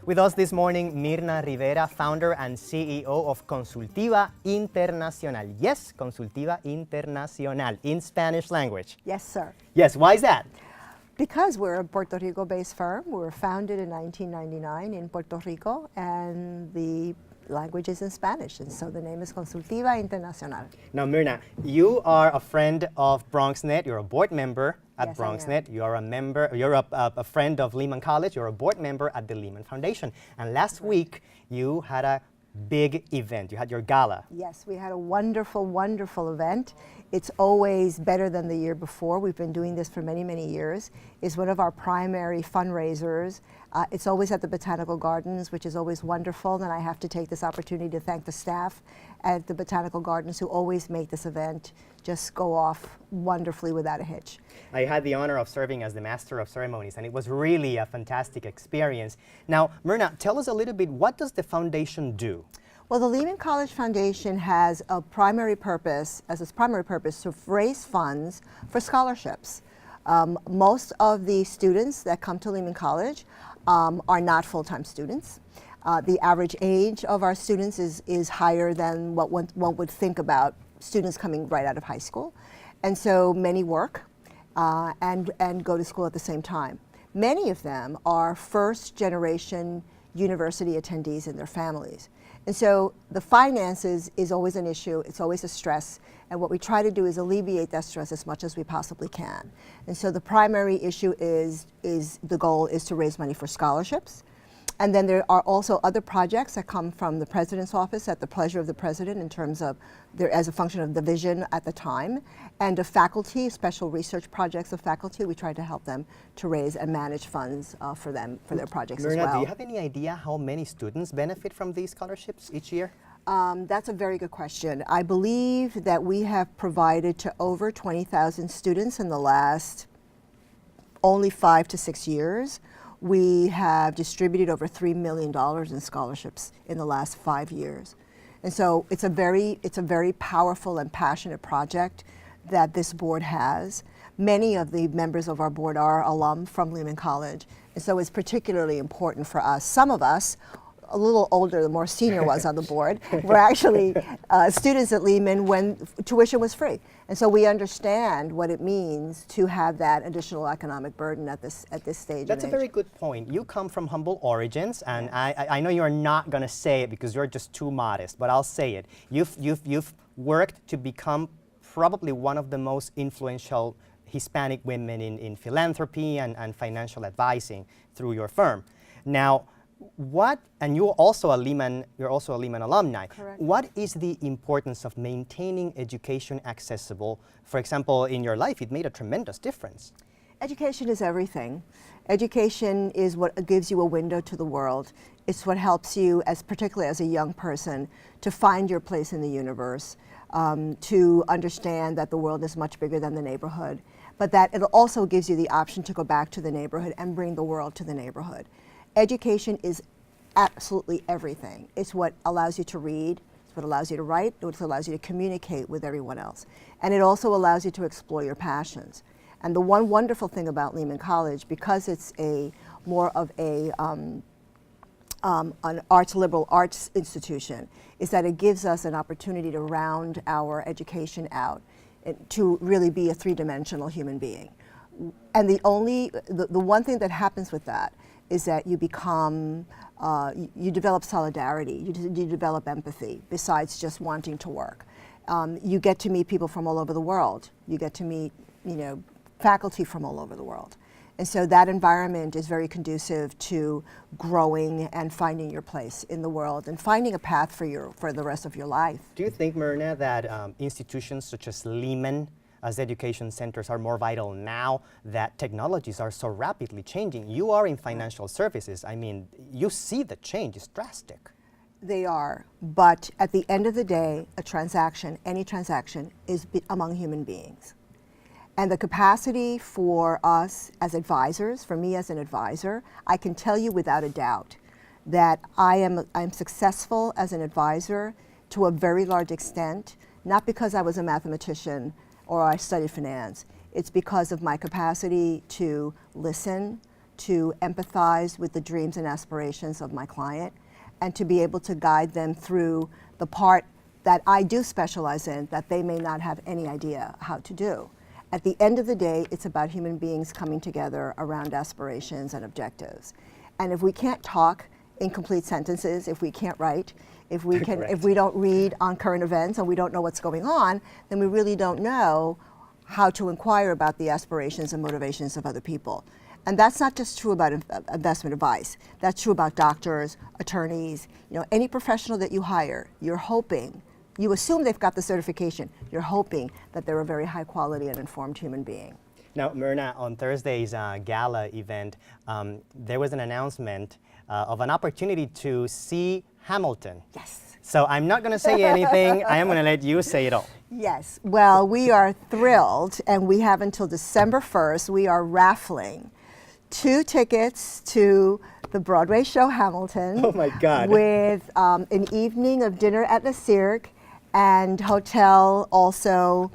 With us this morning, Myrna Rivera, founder and CEO of Consultiva Internacional. Yes, Consultiva Internacional, in Spanish language. Yes, sir. Yes, why is that? Because we're a Puerto Rico-based firm. We were founded in 1999 in Puerto Rico, and the language is in Spanish, and so the name is Consultiva Internacional. Now, Myrna, you are a friend of BronxNet. You're a board member at Yes, BronxNet. You are a member. You're a friend of Lehman College. You're a board member at the Lehman Foundation. And last week, you had a big event. You had your gala. Yes, we had a wonderful, wonderful event. It's always better than the year before. We've been doing this for many, many years. It's one of our primary fundraisers. It's always at the Botanical Gardens, which is always wonderful. And I have to take this opportunity to thank the staff at the Botanical Gardens who always make this event just go off wonderfully without a hitch. I had the honor of serving as the Master of Ceremonies, and it was really a fantastic experience. Now, Myrna, tell us a little bit, what does the foundation do? Well, the Lehman College Foundation has a primary purpose, to raise funds for scholarships. Most of the students that come to Lehman College are not full-time students. The average age of our students is higher than what one would think about students coming right out of high school. And so many work and go to school at the same time. Many of them are first-generation university attendees and their families. And so the finances is always an issue, it's always a stress, and what we try to do is alleviate that stress as much as we possibly can. And so the primary issue the goal is to raise money for scholarships. And then there are also other projects that come from the President's office at the pleasure of the President in terms of, as a function of the vision at the time, and of faculty, special research projects of faculty. We try to help them to raise and manage funds for their projects Myrna, as well. do you have any idea how many students benefit from these scholarships each year? That's a very good question. I believe that we have provided to over 20,000 students in the last only 5 to 6 years. We have distributed over $3 million in scholarships in the last 5 years. And so it's a very powerful and passionate project that this board has. Many of the members of our board are alum from Lehman College, and so it's particularly important for us. Some of us, a little older, the more senior ones on the board, were actually students at Lehman when tuition was free. And so we understand what it means to have that additional economic burden at this stage. That's a very good point. You come from humble origins, and I know you're not going to say it because you're just too modest, but I'll say it. You've worked to become probably one of the most influential Hispanic women in philanthropy and financial advising through your firm. Now, and you're also a Lehman alumni. Correct. What is the importance of maintaining education accessible? For example, in your life, it made a tremendous difference. Education is everything. Education is what gives you a window to the world. It's what helps you, particularly as a young person, to find your place in the universe, to understand that the world is much bigger than the neighborhood, but that it also gives you the option to go back to the neighborhood and bring the world to the neighborhood. Education is absolutely everything. It's what allows you to read, it's what allows you to write, it's what allows you to communicate with everyone else. And it also allows you to explore your passions. And the one wonderful thing about Lehman College, because it's more of an liberal arts institution, is that it gives us an opportunity to round our education out and to really be a three-dimensional human being. And the one thing that happens with that is that you become, you develop solidarity, you develop empathy, besides just wanting to work. You get to meet people from all over the world. You get to meet, faculty from all over the world. And so that environment is very conducive to growing and finding your place in the world and finding a path for the rest of your life. Do you think, Myrna, that institutions such as Lehman, as education centers, are more vital now that technologies are so rapidly changing? You are in financial services. I mean, you see the change is drastic. They are, but at the end of the day, any transaction is among human beings. And the capacity for us as advisors, for me as an advisor, I can tell you without a doubt that I'm successful as an advisor to a very large extent not because I was a mathematician or I studied finance. It's because of my capacity to listen, to empathize with the dreams and aspirations of my client, and to be able to guide them through the part that I do specialize in that they may not have any idea how to do. At the end of the day, it's about human beings coming together around aspirations and objectives. And if we can't talk in complete sentences, if we can't write, if we don't read on current events and we don't know what's going on, then we really don't know how to inquire about the aspirations and motivations of other people. And that's not just true about investment advice. That's true about doctors, attorneys, any professional that you hire. You're hoping, you assume they've got the certification. You're hoping that they're a very high quality and informed human being. Now, Myrna, on Thursday's gala event, there was an announcement of an opportunity to see Hamilton. Yes. So I'm not going to say anything. I am going to let you say it all. Yes. Well, we are thrilled, and we have until December 1st. We are raffling 2 tickets to the Broadway show Hamilton. Oh my God. With an evening of dinner at the Cirque and hotel also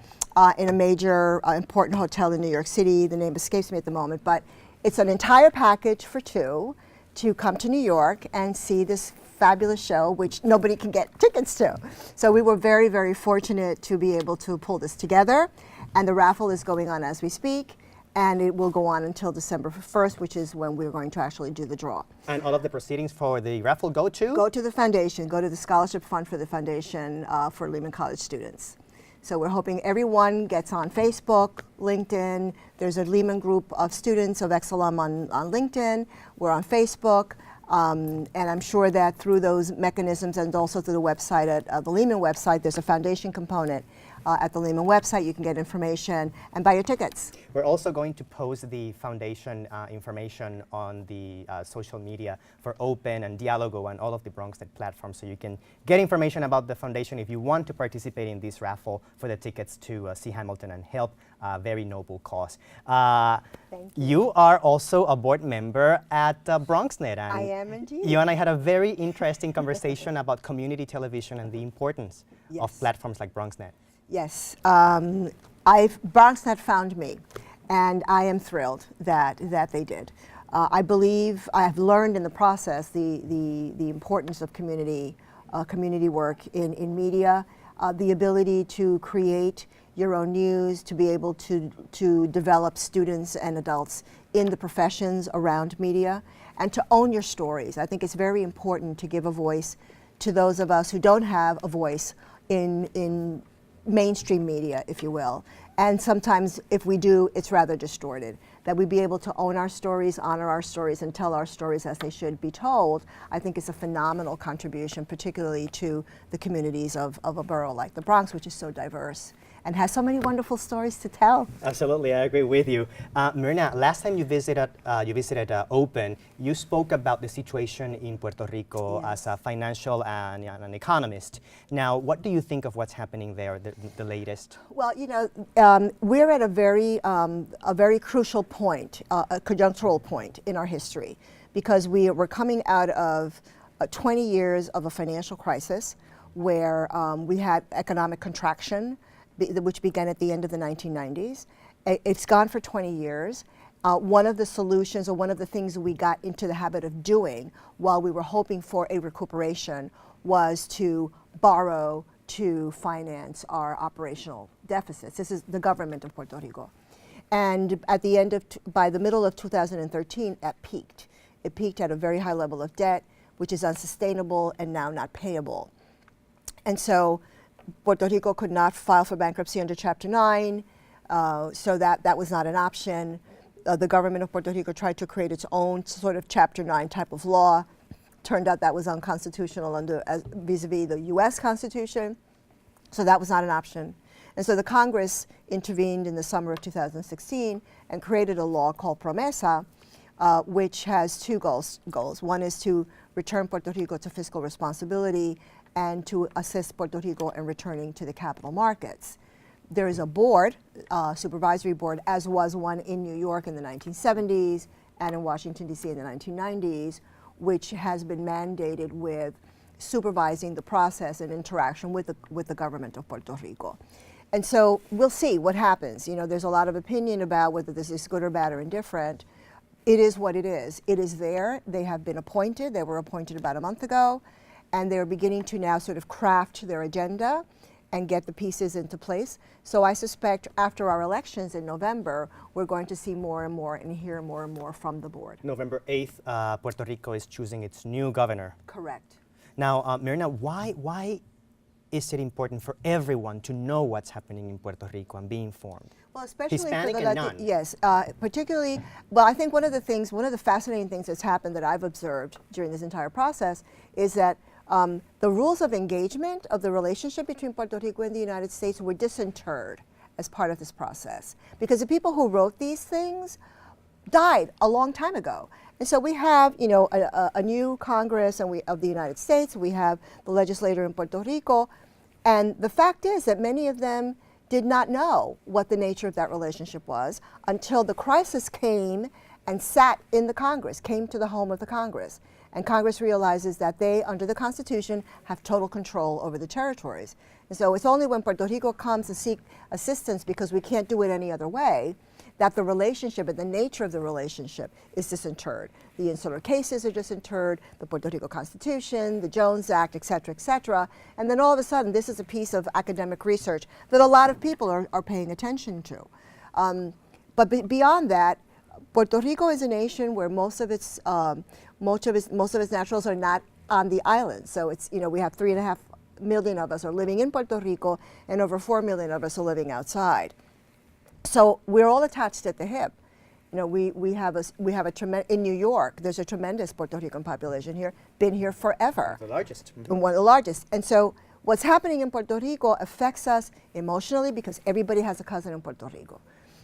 in a major important hotel in New York City. The name escapes me at the moment, but it's an entire package for 2 to come to New York and see this fabulous show, which nobody can get tickets to. So we were very, very fortunate to be able to pull this together, and the raffle is going on as we speak. And it will go on until December 1st, which is when we're going to actually do the draw. And all of the proceedings for the raffle go to? Go to the foundation, go to the scholarship fund for the foundation for Lehman College students. So we're hoping everyone gets on Facebook, LinkedIn. There's a Lehman group of students of ex-alum on LinkedIn. We're on Facebook. And I'm sure that through those mechanisms and also through the website, at the Lehman website, there's a foundation component. At the Lehman website, you can get information and buy your tickets. We're also going to post the foundation information on the social media for Open and Dialogo and all of the BronxNet platforms, so you can get information about the foundation if you want to participate in this raffle for the tickets to see Hamilton and help a very noble cause. Thank you. You are also a board member at BronxNet. And I am indeed. You and I had a very interesting conversation about community television and the importance of platforms like BronxNet. Yes, BronxNet found me, and I am thrilled that they did. I believe I have learned in the process the importance of community work in media, the ability to create your own news, to be able to develop students and adults in the professions around media, and to own your stories. I think it's very important to give a voice to those of us who don't have a voice in mainstream media, if you will. And sometimes if we do, it's rather distorted. That we be able to own our stories, honor our stories, and tell our stories as they should be told, I think is a phenomenal contribution, particularly to the communities of a borough like the Bronx, which is so diverse and has so many wonderful stories to tell. Absolutely, I agree with you. Myrna, last time you visited Open, you spoke about the situation in Puerto Rico as a financial and an economist. Now, what do you think of what's happening there, the latest? Well, we're at a very crucial point, a conjunctural point in our history, because we're coming out of 20 years of a financial crisis where we had economic contraction, which began at the end of the 1990s. It's gone for 20 years. One of the solutions, or one of the things we got into the habit of doing while we were hoping for a recuperation, was to borrow to finance our operational deficits. This is the government of Puerto Rico. And at the end of, by the middle of 2013, it peaked. It peaked at a very high level of debt, which is unsustainable and now not payable. And so Puerto Rico could not file for bankruptcy under Chapter 9, so that was not an option. The government of Puerto Rico tried to create its own sort of Chapter 9 type of law. Turned out that was unconstitutional vis-a-vis the U.S. Constitution, so that was not an option. And so the Congress intervened in the summer of 2016 and created a law called Promesa, which has 2 goals. One is to return Puerto Rico to fiscal responsibility and to assist Puerto Rico in returning to the capital markets. There is a board, supervisory board, as was one in New York in the 1970s and in Washington, D.C. in the 1990s, which has been mandated with supervising the process and interaction with the government of Puerto Rico. And so we'll see what happens. You know, there's a lot of opinion about whether this is good or bad or indifferent. It is what it is. It is there. They have been appointed. They were appointed about a month ago, and they're beginning to now sort of craft their agenda and get the pieces into place. So I suspect after our elections in November, we're going to see more and more and hear more and more from the board. November 8th, Puerto Rico is choosing its new governor. Correct. Now, Myrna, why is it important for everyone to know what's happening in Puerto Rico and be informed? Well, especially Hispanic for the and non. Yes, particularly. Well, I think one of the fascinating things that's happened that I've observed during this entire process is that the rules of engagement of the relationship between Puerto Rico and the United States were disinterred as part of this process, because the people who wrote these things died a long time ago. And so we have, you know, a new Congress of the United States. We have the legislator in Puerto Rico, and the fact is that many of them did not know what the nature of that relationship was until the crisis came and sat in the Congress, came to the home of the Congress. And Congress realizes that they, under the Constitution, have total control over the territories. And so it's only when Puerto Rico comes to seek assistance because we can't do it any other way that the relationship and the nature of the relationship is disinterred. The insular cases are disinterred, the Puerto Rico Constitution, the Jones Act, et cetera, and then all of a sudden this is a piece of academic research that a lot of people are paying attention to. But beyond that, Puerto Rico is a nation where most of its naturals are not on the island. So it's, you know, we have 3.5 million of us are living in Puerto Rico, and over 4 million of us are living outside. So we're all attached at the hip. You know, we have a tremendous, in New York, there's a tremendous Puerto Rican population here, been here forever. The largest. Mm-hmm. One of the largest. And so what's happening in Puerto Rico affects us emotionally because everybody has a cousin in Puerto Rico.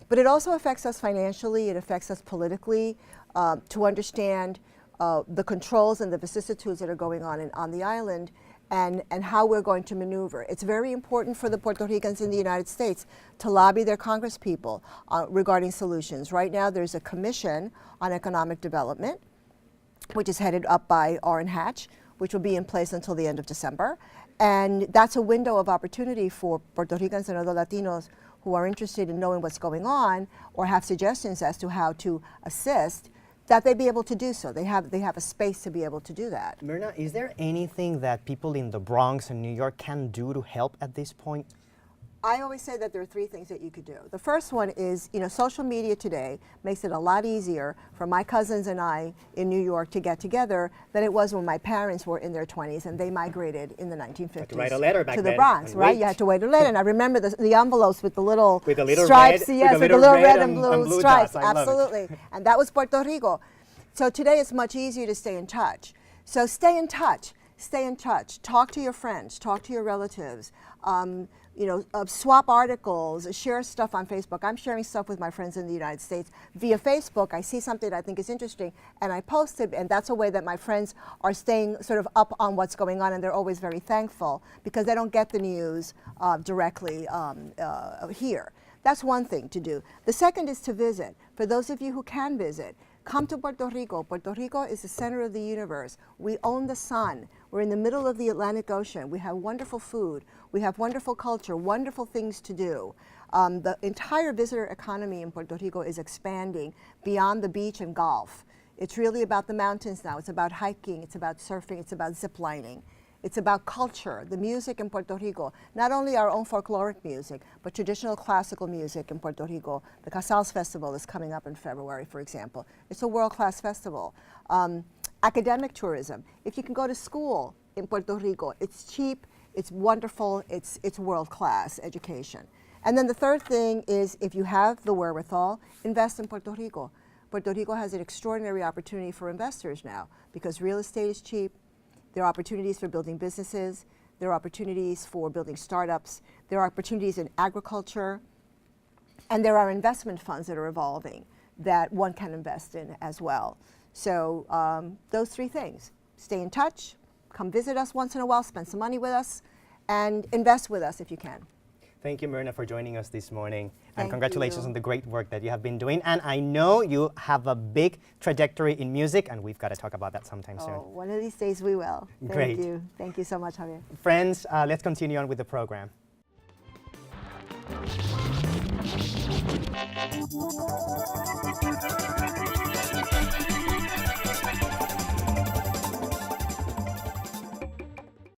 But it also affects us financially, it affects us politically, to understand the controls and the vicissitudes that are going on the island, and how we're going to maneuver. It's very important for the Puerto Ricans in the United States to lobby their congresspeople regarding solutions. Right now there's a commission on economic development, which is headed up by Orrin Hatch, which will be in place until the end of December. And that's a window of opportunity for Puerto Ricans and other Latinos who are interested in knowing what's going on or have suggestions as to how to assist, that they be able to do so. They have a space to be able to do that. Myrna, is there anything that people in the Bronx and New York can do to help at this point? I always say that there are 3 things that you could do. The first one is, you know, social media today makes it a lot easier for my cousins and I in New York to get together than it was when my parents were in their 20s and they migrated in the 1950s had to write a letter back to the then Bronx, and right? wait. You had to wait a letter, and I remember the envelopes with the little red, stripes, yes, with the little red and blue stripes, dots. I love it. absolutely. And that was Puerto Rico. So today it's much easier to stay in touch. So stay in touch. Stay in touch. Talk to your friends. Talk to your relatives. You know, swap articles, share stuff on Facebook. I'm sharing stuff with my friends in the United States via Facebook. I see something that I think is interesting, and I post it, and that's a way that my friends are staying sort of up on what's going on, and they're always very thankful because they don't get the news directly here. That's one thing to do. The second is to visit. For those of you who can visit, come to Puerto Rico. Puerto Rico is the center of the universe. We own the sun. We're in the middle of the Atlantic Ocean. We have wonderful food. We have wonderful culture, wonderful things to do. The entire visitor economy in Puerto Rico is expanding beyond the beach and golf. It's really about the mountains now. It's about hiking. It's about surfing. It's about zip lining. It's about culture, the music in Puerto Rico, not only our own folkloric music, but traditional classical music in Puerto Rico. The Casals Festival is coming up in February, for example. It's a world-class festival. Academic tourism. If you can go to school in Puerto Rico, it's cheap, it's wonderful, it's world-class education. And then the third thing is, if you have the wherewithal, invest in Puerto Rico. Puerto Rico has an extraordinary opportunity for investors now because real estate is cheap. There are opportunities for building businesses. There are opportunities for building startups. There are opportunities in agriculture. And there are investment funds that are evolving that one can invest in as well. So those 3 things: stay in touch, come visit us once in a while, spend some money with us, and invest with us if you can. Thank you, Myrna, for joining us this morning. Thank And congratulations you. on the great work that you have been doing. And I know you have a big trajectory in music, and we've got to talk about that sometime soon. Oh, one of these days we will. Great. Thank you. Thank you so much, Javier. Friends, let's continue on with the program.